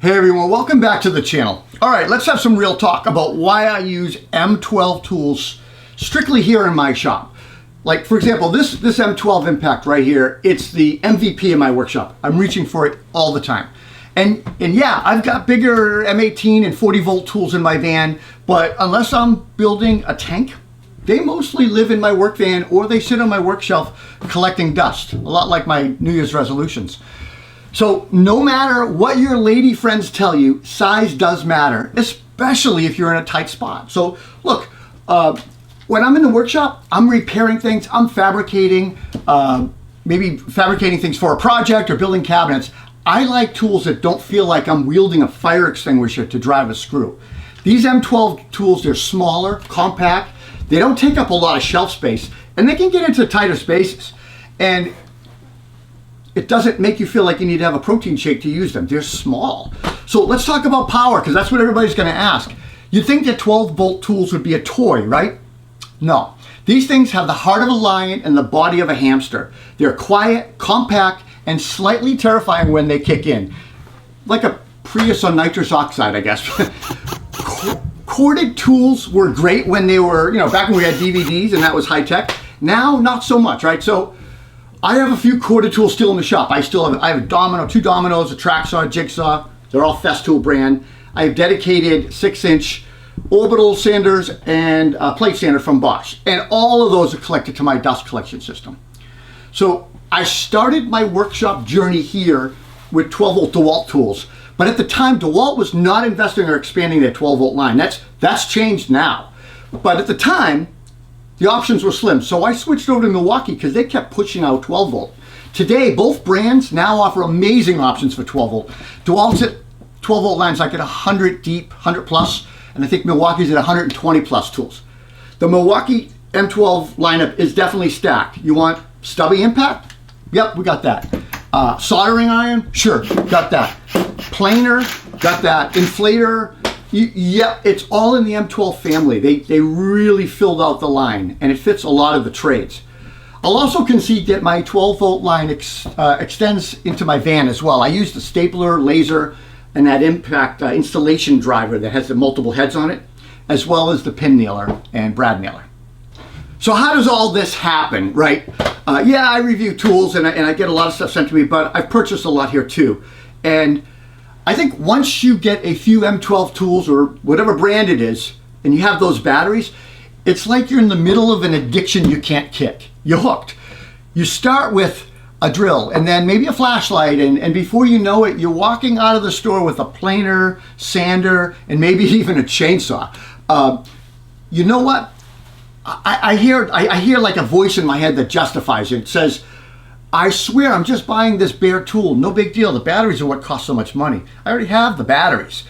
Hey everyone, welcome back to the channel. All right, let's have some real talk about why I use M12 tools strictly here in my shop. Like for example, this M12 Impact right here, it's the MVP in my workshop. I'm reaching for it all the time. And yeah, I've got bigger M18 and 40 volt tools in my van, but unless I'm building a tank, they mostly live in my work van or they sit on my work shelf collecting dust, a lot like my New Year's resolutions. So no matter what your lady friends tell you, size does matter, especially if you're in a tight spot. So look, when I'm in the workshop, I'm repairing things, I'm fabricating, maybe fabricating things for a project or building cabinets. I like tools that don't feel like I'm wielding a fire extinguisher to drive a screw. These M12 tools, they're smaller, compact, they don't take up a lot of shelf space, and they can get into tighter spaces. And it doesn't make you feel like you need to have a protein shake to use them. They're small. So let's talk about power, because that's what everybody's going to ask. You'd think that 12 volt tools would be a toy, right? No. These things have the heart of a lion and the body of a hamster. They're quiet, compact, and slightly terrifying when they kick in. Like a Prius on nitrous oxide, I guess. Corded tools were great when they were, back when we had DVDs and that was high tech. Now, not so much, right? So I have a few corded tools still in the shop. I have a domino, 2 dominoes, a track saw, a jigsaw. They're all Festool brand. I have dedicated 6-inch orbital sanders and a plate sander from Bosch. And all of those are collected to my dust collection system. So I started my workshop journey here with 12 volt DeWalt tools. But at the time, DeWalt was not investing or expanding their 12 volt line. That's changed now. But at the time, the options were slim, so I switched over to Milwaukee because they kept pushing out 12 volt. Today, both brands now offer amazing options for 12 volt. DeWalt's at 12 volt lines like at 100 deep, 100 plus, and I think Milwaukee's at 120 plus tools. The Milwaukee M12 lineup is definitely stacked. You want stubby impact? Yep, we got that. Soldering iron? Sure, got that. Planer? Got that. Inflator? Yeah, it's all in the M12 family. They really filled out the line, and it fits a lot of the trades. I'll also concede that my 12 volt line extends into my van as well. I use the stapler, laser, and that impact installation driver that has the multiple heads on it, as well as the pin nailer and brad nailer. So how does all this happen, right? Yeah, I review tools and I get a lot of stuff sent to me, but I've purchased a lot here too. And I think once you get a few M12 tools or whatever brand it is, and you have those batteries, it's like you're in the middle of an addiction you can't kick. You're hooked. You start with a drill and then maybe a flashlight, and before you know it, you're walking out of the store with a planer, sander, and maybe even a chainsaw. You know what? I hear like a voice in my head that justifies it. It says, I swear I'm just buying this bare tool. No big deal. The batteries are what cost so much money. I already have the batteries.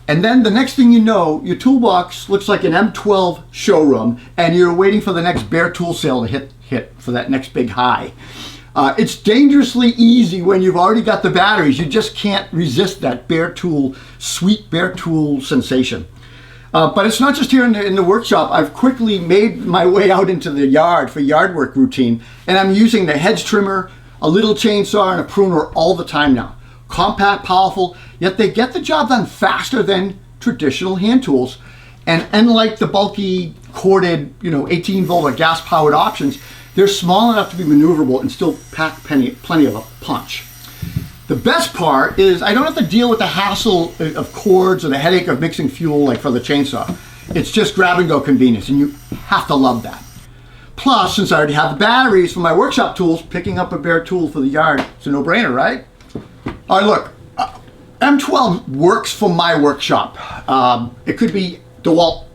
And then the next thing you know, your toolbox looks like an M12 showroom and you're waiting for the next bare tool sale to hit for that next big high. It's dangerously easy when you've already got the batteries. You just can't resist that bare tool, sweet bare tool sensation. But it's not just here in the workshop. I've quickly made my way out into the yard for yard work routine, and I'm using the hedge trimmer, a little chainsaw, and a pruner all the time now. Compact, powerful, yet they get the job done faster than traditional hand tools. And unlike the bulky, corded, 18 volt or gas powered options, they're small enough to be maneuverable and still pack plenty of a punch. The best part is I don't have to deal with the hassle of cords or the headache of mixing fuel like for the chainsaw. It's just grab and go convenience, and you have to love that. Plus, since I already have the batteries for my workshop tools, picking up a bare tool for the yard, it's a no-brainer, right? All right, look, M12 works for my workshop. It could be DeWalt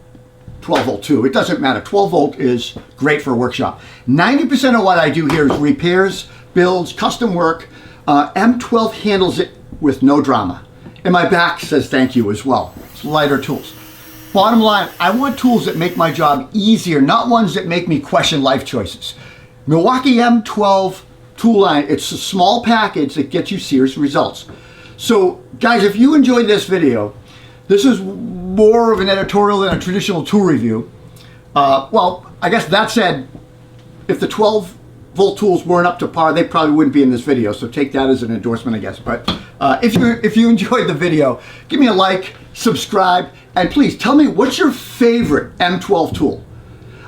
12 volt too. It doesn't matter. 12 volt is great for a workshop. 90% of what I do here is repairs, builds, custom work. M12 handles it with no drama. And my back says thank you as well. It's lighter tools. Bottom line, I want tools that make my job easier, not ones that make me question life choices. Milwaukee M12 tool line, it's a small package that gets you serious results. So guys, if you enjoyed this video, this is more of an editorial than a traditional tool review. Well, I guess that said, if the 12 Volt tools weren't up to par, they probably wouldn't be in this video. So take that as an endorsement, I guess. But if you enjoyed the video, give me a like, subscribe, and please tell me what's your favorite M12 tool.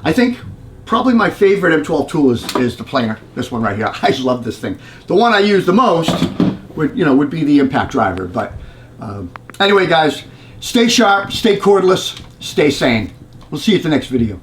I think probably my favorite M12 tool is the planer, this one right here. I love this thing. The one I use the most would be the impact driver. But anyway, guys, stay sharp, stay cordless, stay sane. We'll see you at the next video.